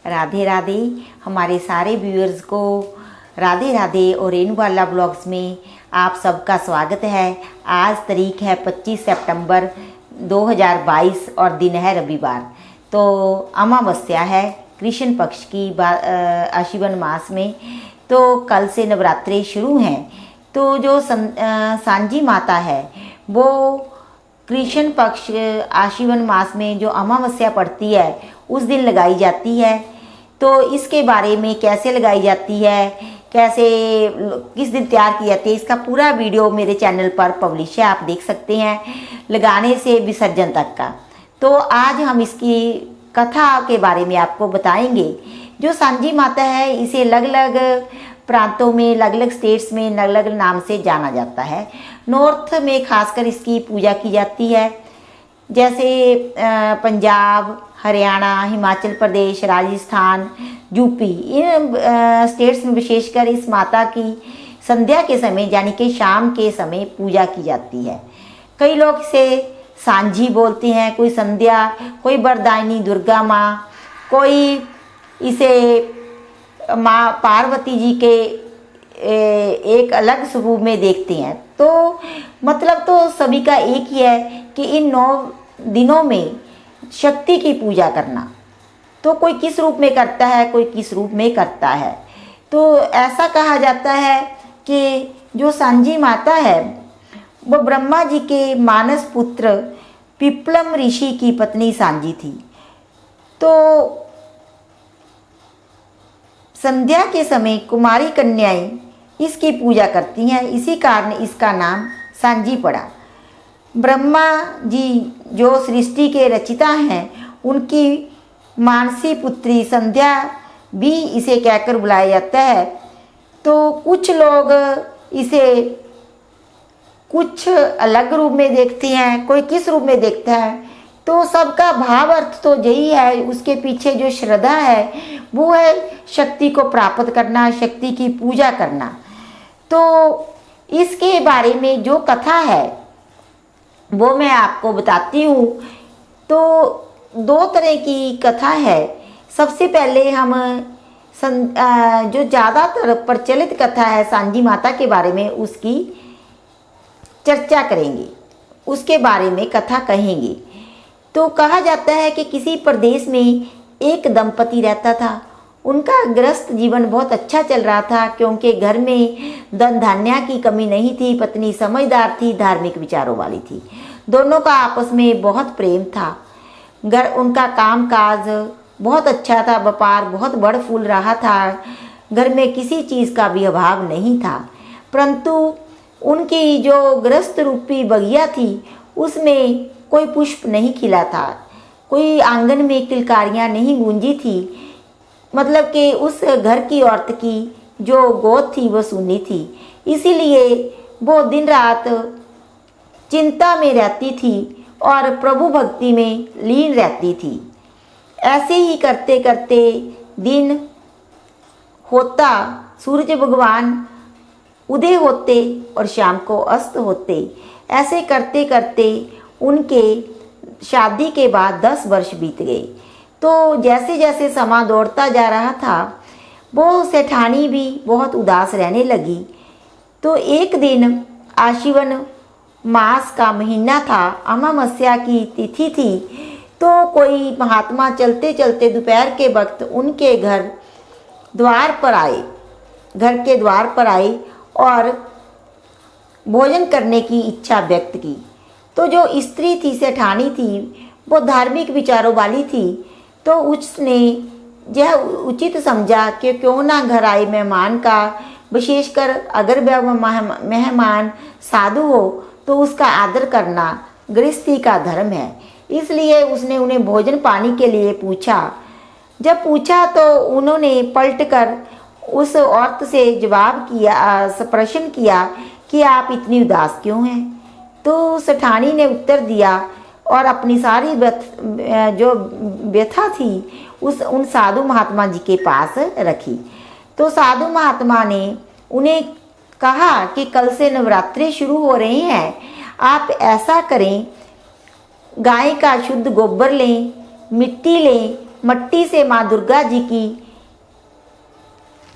राधे राधे। हमारे सारे व्यूअर्स को राधे राधे और रेणुबाला ब्लॉग्स में आप सबका स्वागत है। आज तारीख है 25 सितंबर 2022 और दिन है रविवार। तो अमावस्या है कृष्ण पक्ष की आश्विन मास में। तो कल से नवरात्रि शुरू हैं। तो जो सांझी माता है वो कृष्ण पक्ष आश्विन मास में जो अमावस्या पड़ती है उस दिन लगाई जाती है। तो इसके बारे में कैसे लगाई जाती है, कैसे किस दिन तैयार की जाती है, इसका पूरा वीडियो मेरे चैनल पर पब्लिश है, आप देख सकते हैं, लगाने से विसर्जन तक का। तो आज हम इसकी कथा के बारे में आपको बताएंगे। जो सांझी माता है इसे अलग अलग प्रांतों में, अलग अलग स्टेट्स में अलग अलग नाम से जाना जाता है। नॉर्थ में खासकर इसकी पूजा की जाती है, जैसे पंजाब, हरियाणा, हिमाचल प्रदेश, राजस्थान, यूपी, इन स्टेट्स में विशेषकर इस माता की संध्या के समय यानी कि शाम के समय पूजा की जाती है। कई लोग इसे सांझी बोलते हैं, कोई संध्या, कोई वरदायिनी दुर्गा माँ, कोई इसे माँ पार्वती जी के एक अलग स्वरूप में देखते हैं। तो मतलब तो सभी का एक ही है कि इन 9 दिनों में शक्ति की पूजा करना। तो कोई किस रूप में करता है, कोई किस रूप में करता है। तो ऐसा कहा जाता है कि जो सांझी माता है वो ब्रह्मा जी के मानस पुत्र पिप्पलम ऋषि की पत्नी सांझी थी। तो संध्या के समय कुमारी कन्याएं इसकी पूजा करती हैं, इसी कारण इसका नाम सांझी पड़ा। ब्रह्मा जी जो सृष्टि के रचिता हैं उनकी मानसी पुत्री संध्या भी इसे कहकर बुलाया जाता है। तो कुछ लोग इसे कुछ अलग रूप में देखते हैं, कोई किस रूप में देखता है। तो सबका भाव अर्थ तो यही है, उसके पीछे जो श्रद्धा है वो है शक्ति को प्राप्त करना, शक्ति की पूजा करना। तो इसके बारे में जो कथा है वो मैं आपको बताती हूँ। तो 2 तरह की कथा है। सबसे पहले हम जो ज़्यादातर प्रचलित कथा है सांझी माता के बारे में उसकी चर्चा करेंगे, उसके बारे में कथा कहेंगे। तो कहा जाता है कि किसी प्रदेश में एक दंपति रहता था। उनका गृहस्थ जीवन बहुत अच्छा चल रहा था क्योंकि घर में धन धान्य की कमी नहीं थी। पत्नी समझदार थी, धार्मिक विचारों वाली थी। दोनों का आपस में बहुत प्रेम था। घर उनका काम काज बहुत अच्छा था, व्यापार बहुत बढ़ फूल रहा था। घर में किसी चीज़ का भी अभाव नहीं था। परंतु उनकी जो गृहस्थ रूपी बगिया थी उसमें कोई पुष्प नहीं खिला था, कोई आंगन में किलकारियाँ नहीं गूंजी थी। मतलब कि उस घर की औरत की जो गोद थी वो सूनी थी। इसीलिए वो दिन रात चिंता में रहती थी और प्रभु भक्ति में लीन रहती थी। ऐसे ही करते करते दिन होता, सूरज भगवान उदय होते और शाम को अस्त होते। ऐसे करते करते उनके शादी के बाद 10 वर्ष बीत गए। तो जैसे जैसे समा दौड़ता जा रहा था वो सेठानी भी बहुत उदास रहने लगी। तो एक दिन आश्विन मास का महीना था, अमावस्या की तिथि थी। तो कोई महात्मा चलते चलते दोपहर के वक्त उनके घर के द्वार पर आए और भोजन करने की इच्छा व्यक्त की। तो जो स्त्री थी, सेठानी थी, वो धार्मिक विचारों वाली थी। तो उसने यह उचित समझा कि क्यों ना घर आए मेहमान का, विशेषकर अगर वह मेहमान साधु हो तो उसका आदर करना गृहस्थी का धर्म है। इसलिए उसने उन्हें भोजन पानी के लिए पूछा। जब पूछा तो उन्होंने पलटकर उस औरत से जवाब किया, प्रश्न किया कि आप इतनी उदास क्यों हैं। तो सेठानी ने उत्तर दिया और अपनी सारी जो व्यथा थी उन साधु महात्मा जी के पास रखी। तो साधु महात्मा ने उन्हें कहा कि कल से नवरात्रि शुरू हो रहे हैं, आप ऐसा करें, गाय का शुद्ध गोबर लें, मिट्टी लें मट्टी से माँ दुर्गा जी की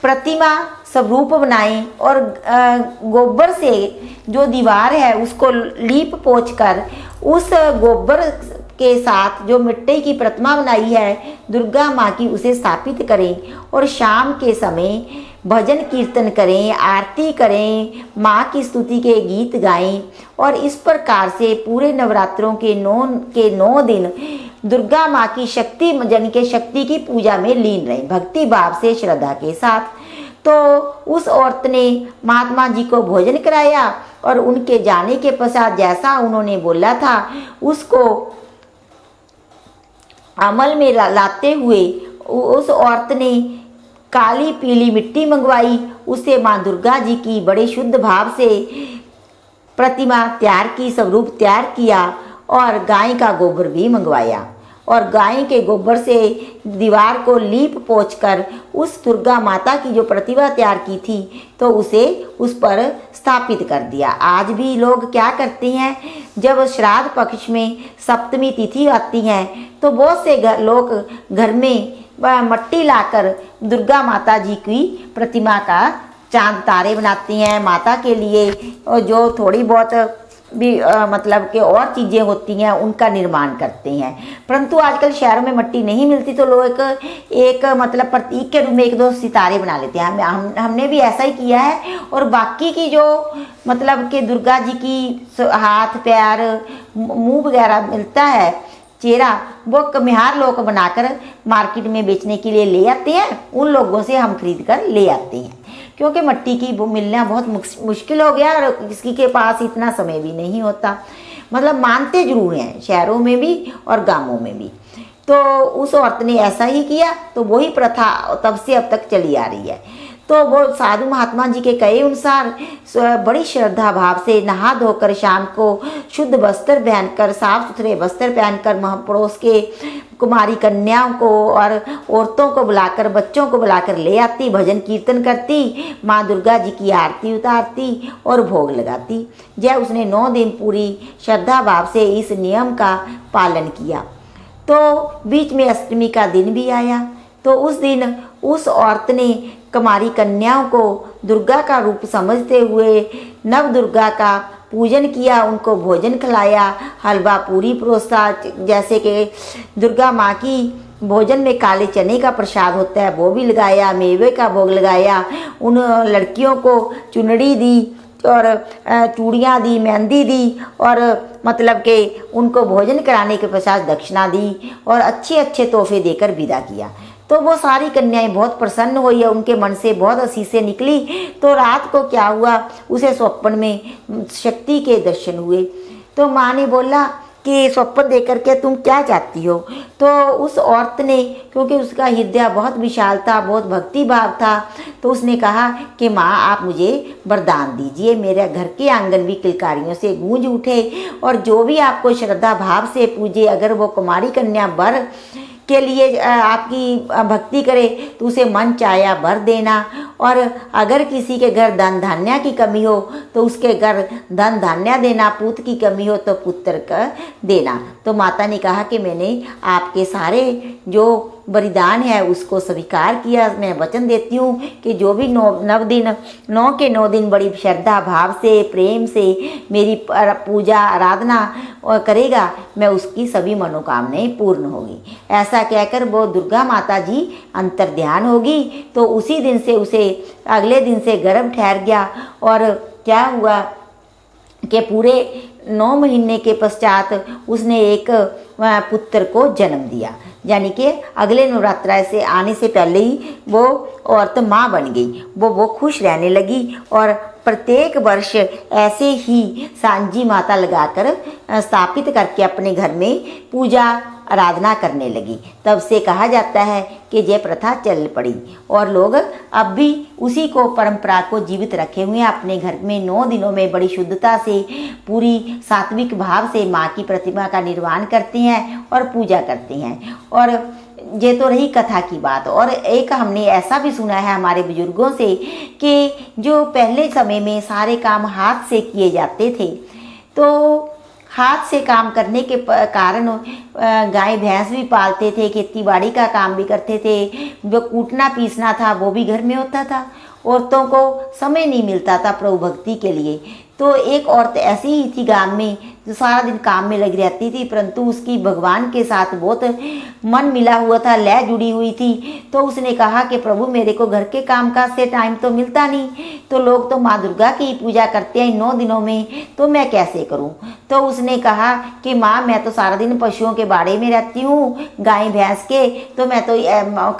प्रतिमा स्वरूप बनाएं और गोबर से जो दीवार है उसको लीप पोछ कर उस गोबर के साथ जो मिट्टी की प्रतिमा बनाई है दुर्गा माँ की उसे स्थापित करें और शाम के समय भजन कीर्तन करें, आरती करें, माँ की स्तुति के गीत गाएं और इस प्रकार से पूरे नवरात्रों के 9 दिन दुर्गा माँ की शक्ति यानी के शक्ति की पूजा में लीन रहें भक्ति भाव से श्रद्धा के साथ। तो उस औरत ने महात्मा जी को भोजन कराया और उनके जाने के पश्चात जैसा उन्होंने बोला था उसको अमल में लाते हुए उस औरत ने काली पीली मिट्टी मंगवाई, उसे माँ दुर्गा जी की बड़े शुद्ध भाव से प्रतिमा तैयार की, स्वरूप तैयार किया और गाय का गोबर भी मंगवाया और गाय के गोबर से दीवार को लीप पोंछकर उस दुर्गा माता की जो प्रतिमा तैयार की थी तो उसे उस पर स्थापित कर दिया। आज भी लोग क्या करते हैं, जब श्राद्ध पक्ष में सप्तमी तिथि आती है तो बहुत से लोग घर में मट्टी लाकर दुर्गा माता जी की प्रतिमा का चांद तारे बनाते हैं। माता के लिए जो थोड़ी बहुत भी मतलब कि और चीज़ें होती हैं उनका निर्माण करते हैं, परंतु आजकल शहरों में मट्टी नहीं मिलती तो लोग एक मतलब प्रतीक के रूप में 1-2 सितारे बना लेते हैं। हमने भी ऐसा ही किया है और बाकी की जो मतलब कि दुर्गा जी की हाथ पैर मुंह वगैरह मिलता है चेहरा वो कमिहार लोग बनाकर मार्केट में बेचने के लिए ले आते हैं, उन लोगों से हम खरीद कर ले आते हैं क्योंकि मट्टी की वो मिलना बहुत मुश्किल हो गया और किसी के पास इतना समय भी नहीं होता। मतलब मानते जरूर हैं शहरों में भी और गांवों में भी। तो उस औरत ने ऐसा ही किया तो वही प्रथा तब से अब तक चली आ रही है। तो वो साधु महात्मा जी के कहे अनुसार बड़ी श्रद्धा भाव से नहा धोकर शाम को शुद्ध वस्त्र पहनकर साफ सुथरे वस्त्र पहनकर महापड़ोस के कुमारी कन्याओं को और औरतों को बुलाकर बच्चों को बुलाकर ले आती, भजन कीर्तन करती, माँ दुर्गा जी की आरती उतारती और भोग लगाती। जय उसने 9 दिन पूरी श्रद्धा भाव से इस नियम का पालन किया। तो बीच में अष्टमी का दिन भी आया तो उस दिन उस औरत ने कुमारी कन्याओं को दुर्गा का रूप समझते हुए नव दुर्गा का पूजन किया, उनको भोजन खिलाया, हलवा पूरी परोसा, जैसे कि दुर्गा माँ की भोजन में काले चने का प्रसाद होता है वो भी लगाया, मेवे का भोग लगाया, उन लड़कियों को चुनरी दी और चूड़ियाँ दी, मेहंदी दी और मतलब कि उनको भोजन कराने के पश्चात दक्षिणा दी और अच्छे अच्छे तोहफे देकर विदा किया। तो वो सारी कन्याएं बहुत प्रसन्न हुई और उनके मन से बहुत आशीषें निकली। तो रात को क्या हुआ, उसे स्वप्न में शक्ति के दर्शन हुए। तो माँ ने बोला कि स्वप्न देख करके तुम क्या चाहती हो। तो उस औरत ने, क्योंकि उसका हृदय बहुत विशाल था, बहुत भक्ति भाव था, तो उसने कहा कि माँ आप मुझे वरदान दीजिए, मेरे घर के आंगन भी किलकारियों से गूंज उठे और जो भी आपको श्रद्धा भाव से पूजे, अगर वो कुमारी कन्या वर के लिए आपकी भक्ति करे तो उसे मन चाया वर देना, और अगर किसी के घर धन धान्य की कमी हो तो उसके घर धन धान्य देना, पुत्र की कमी हो तो पुत्र का देना। तो माता ने कहा कि मैंने आपके सारे जो बलिदान है उसको स्वीकार किया। मैं वचन देती हूँ कि जो भी 9 के 9 दिन बड़ी श्रद्धा भाव से प्रेम से मेरी पूजा आराधना करेगा, मैं उसकी सभी मनोकामनाएं पूर्ण होगी। ऐसा कहकर वो दुर्गा माता जी अंतर ध्यान होगी। तो उसी दिन से उसे अगले दिन से गर्भ ठहर गया और क्या हुआ कि पूरे 9 महीने के पश्चात उसने एक पुत्र को जन्म दिया, यानी कि अगले नवरात्रा से आने से पहले ही वो औरत माँ बन गई। वो खुश रहने लगी और प्रत्येक वर्ष ऐसे ही सांझी माता लगाकर स्थापित करके अपने घर में पूजा आराधना करने लगी। तब से कहा जाता है कि ये प्रथा चल पड़ी और लोग अब भी उसी को परंपरा को जीवित रखे हुए हैं। अपने घर में 9 दिनों में बड़ी शुद्धता से पूरी सात्विक भाव से माँ की प्रतिमा का निर्माण करते हैं और पूजा करते हैं। और ये तो रही कथा की बात। और एक हमने ऐसा भी सुना है हमारे बुजुर्गों से कि जो पहले समय में सारे काम हाथ से किए जाते थे, तो हाथ से काम करने के कारण गाय भैंस भी पालते थे, खेती बाड़ी का काम भी करते थे, जो कूटना पीसना था वो भी घर में होता था। औरतों को समय नहीं मिलता था प्रभु भक्ति के लिए। तो एक औरत ऐसी ही थी गांव में जो सारा दिन काम में लगी रहती थी, परंतु उसकी भगवान के साथ बहुत मन मिला हुआ था, लय जुड़ी हुई थी। तो उसने कहा कि प्रभु मेरे को घर के कामकाज से टाइम तो मिलता नहीं, तो लोग तो माँ दुर्गा की पूजा करते हैं 9 दिनों में, तो मैं कैसे करूं। तो उसने कहा कि माँ मैं तो सारा दिन पशुओं के बाड़े में रहती हूँ, गाय भैंस के, तो मैं तो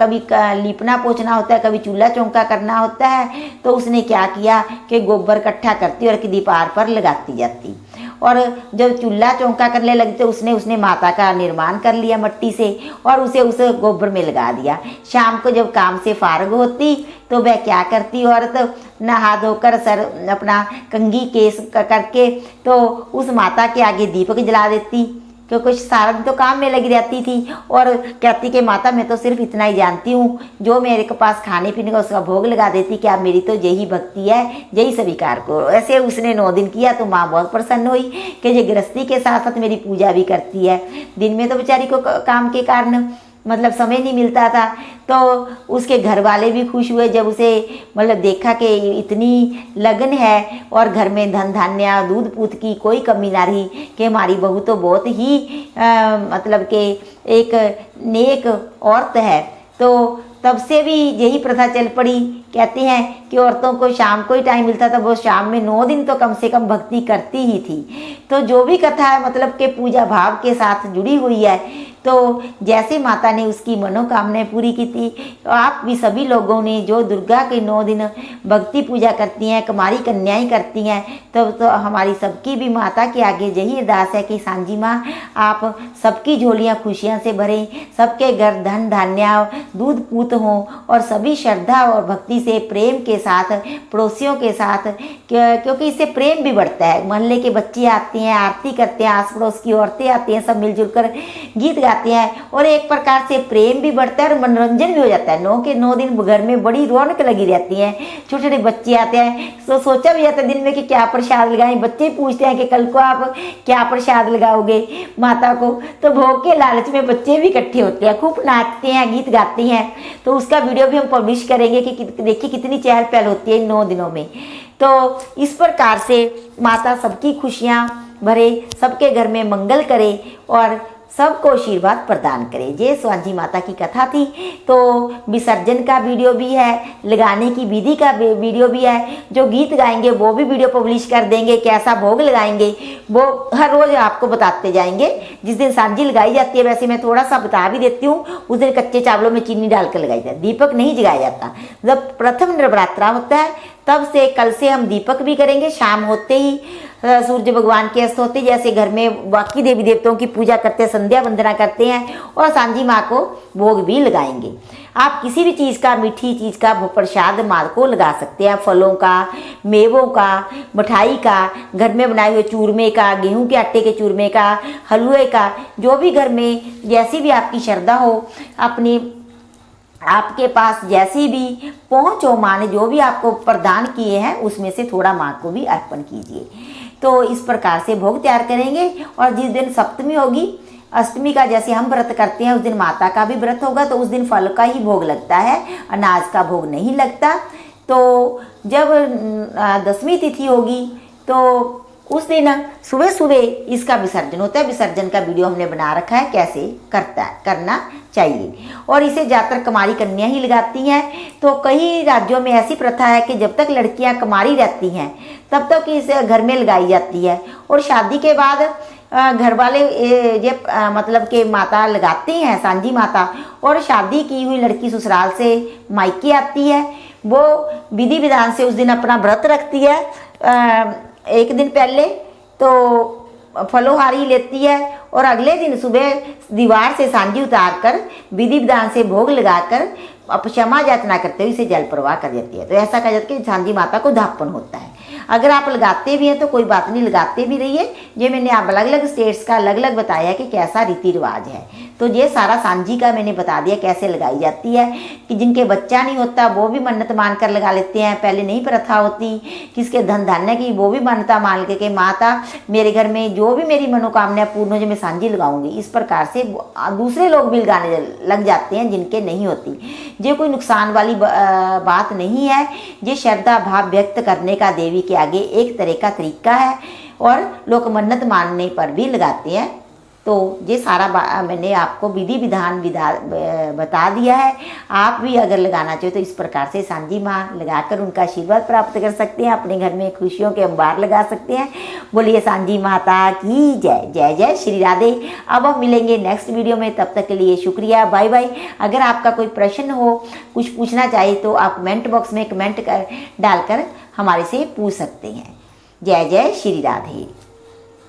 कभी लीपना पोछना होता है, कभी चूल्हा चौंका करना होता है। तो उसने क्या किया कि गोबर इकट्ठा करती और दीपार पर लगाती जाती, और जब चूल्हा चौंका करने लगी तो उसने माता का निर्माण कर लिया मट्टी से और उसे उस गोबर में लगा दिया। शाम को जब काम से फारग होती तो वह क्या करती, औरत नहा धोकर सर अपना कंघी केस करके तो उस माता के आगे दीपक जला देती, क्योंकि सारा दिन तो काम में लगी रहती थी। और कहती कि माता मैं तो सिर्फ इतना ही जानती हूँ, जो मेरे के पास खाने पीने का उसका भोग लगा देती, कि आप मेरी तो यही भक्ति है, यही स्वीकार करो। ऐसे उसने 9 दिन किया तो माँ बहुत प्रसन्न हुई कि ये गृहस्थी के साथ साथ मेरी पूजा भी करती है। दिन में तो बेचारी को काम के कारण मतलब समय नहीं मिलता था। तो उसके घर वाले भी खुश हुए जब उसे मतलब देखा कि इतनी लगन है और घर में धन धान्य दूध पूत की कोई कमी ना रही, कि हमारी बहू तो बहुत ही मतलब कि एक नेक औरत है। तो तब से भी यही प्रथा चल पड़ी। कहते हैं कि औरतों को शाम को ही टाइम मिलता था, वो शाम में 9 दिन तो कम से कम भक्ति करती ही थी। तो जो भी कथा है मतलब कि पूजा भाव के साथ जुड़ी हुई है, तो जैसे माता ने उसकी मनोकामनाएं पूरी की थी, तो आप भी सभी लोगों ने जो दुर्गा के 9 दिन भक्ति पूजा करती हैं, कुमारी कन्याएं करती हैं, तो हमारी सबकी भी माता के आगे यही अरदास है कि सांझी माँ आप सबकी झोलियाँ खुशियाँ से भरें, सबके घर धन धान्य दूध पूत हों, और सभी श्रद्धा और भक्ति से प्रेम के साथ पड़ोसियों के साथ, क्योंकि इससे प्रेम भी बढ़ता है। मोहल्ले के बच्चे आते हैं, आरती करते हैं, आस पड़ोस की औरतें आती हैं, सब मिलजुल कर गीत गाते हैं, और एक प्रकार से प्रेम भी बढ़ता है और मनोरंजन भी हो जाता है। 9 के 9 दिन घर में बड़ी रौनक लगी रहती है। छोटे छोटे बच्चे आते हैं, तो सोचा भी जाता है दिन में कि क्या प्रसाद लगाएं। बच्चे पूछते हैं कि कल को आप क्या प्रसाद लगाओगे माता को, तो भोग के लालच में बच्चे भी इकट्ठे होते हैं, खूब नाचते हैं, गीत गाते हैं। तो उसका वीडियो भी हम पब्लिश करेंगे कि देखिए कितनी चहल पहल होती है इन 9 दिनों में। तो इस प्रकार से माता सबकी खुशियाँ भरे, सबके घर में मंगल करे और सबको आशीर्वाद प्रदान करे। ये सांझी माता की कथा थी। तो विसर्जन का वीडियो भी है, लगाने की विधि का वीडियो भी है, जो गीत गाएंगे वो भी वीडियो पब्लिश कर देंगे, कैसा भोग लगाएंगे वो हर रोज आपको बताते जाएंगे। जिस दिन सांझी लगाई जाती है, वैसे मैं थोड़ा सा बता भी देती हूँ, उस दिन कच्चे चावलों में चीनी डालकर लगाई जाती है, दीपक नहीं जगाया जाता। जब प्रथम नवरात्रा होता है तब से कल से हम दीपक भी करेंगे। शाम होते ही सूर्य भगवान के अस्त होते, जैसे घर में बाकी देवी देवताओं की पूजा करते हैं, संध्या वंदना करते हैं, और सांझी माँ को भोग भी लगाएंगे। आप किसी भी चीज़ का, मीठी चीज़ का प्रसाद माँ को लगा सकते हैं, फलों का, मेवों का, मिठाई का, घर में बनाए हुए चूरमे का, गेहूं के आटे के चूरमे का, हलवे का, जो भी घर में जैसी भी आपकी श्रद्धा हो, अपनी आपके पास जैसी भी पहुँच हो, माँ ने जो भी आपको प्रदान किए हैं उसमें से थोड़ा माँ को भी अर्पण कीजिए। तो इस प्रकार से भोग तैयार करेंगे। और जिस दिन सप्तमी होगी, अष्टमी का जैसे हम व्रत करते हैं, उस दिन माता का भी व्रत होगा, तो उस दिन फल का ही भोग लगता है, अनाज का भोग नहीं लगता। तो जब 10वीं तिथि होगी तो उस दिन सुबह सुबह इसका विसर्जन होता है। विसर्जन का वीडियो हमने बना रखा है, कैसे करना चाहिए। और इसे ज़्यादातर कुमारी कन्या ही लगाती हैं। तो कई राज्यों में ऐसी प्रथा है कि जब तक लड़कियां कुमारी रहती हैं तब तक इसे घर में लगाई जाती है, और शादी के बाद घर वाले ये मतलब कि माता लगाती हैं, सांझी माता। और शादी की हुई लड़की ससुराल से मायके आती है, वो विधि विधान से उस दिन अपना व्रत रखती है। एक दिन पहले तो फलोहारी लेती है और अगले दिन सुबह दीवार से सांझी उतार कर विधि विधान से भोग लगाकर क्षमा याचना करते हुए इसे जल प्रवाह कर देती है। तो ऐसा कहा जाता है कि सांझी माता को धापन होता है। अगर आप लगाते भी हैं तो कोई बात नहीं, लगाते भी रहिए। ये मैंने आप अलग अलग स्टेट्स का अलग अलग बताया कि कैसा रीति रिवाज है। तो ये सारा सांझी का मैंने बता दिया कैसे लगाई जाती है। कि जिनके बच्चा नहीं होता वो भी मन्नत मान कर लगा लेते हैं, पहले नहीं प्रथा होती। किसके धन धान्य की वो भी मान्यता मान के कि माता मेरे घर में जो भी मेरी मनोकामना पूर्ण हो जो मैं सांझी लगाऊंगी। इस प्रकार से दूसरे लोग भी लगाने लग जाते हैं जिनके नहीं होती। ये कोई नुकसान वाली बात नहीं है। ये श्रद्धा भाव व्यक्त करने का देवी के आगे एक तरह का तरीका है और लोग मन्नत मानने पर भी लगाते हैं। तो ये सारा मैंने आपको विधि विधान बता दिया है। आप भी अगर लगाना चाहो तो इस प्रकार से सांझी माँ लगाकर उनका आशीर्वाद प्राप्त कर सकते हैं। अपने घर में खुशियों के अंबार लगा सकते हैं। बोलिए सांझी माता की जय। जय जय श्री राधे। अब हम मिलेंगे नेक्स्ट वीडियो में, तब तक के लिए शुक्रिया, बाय बाय। अगर आपका कोई प्रश्न हो, कुछ पूछना चाहिए तो आप कमेंट बॉक्स में कमेंट कर डालकर हमारे से पूछ सकते हैं। जय जय श्री राधे।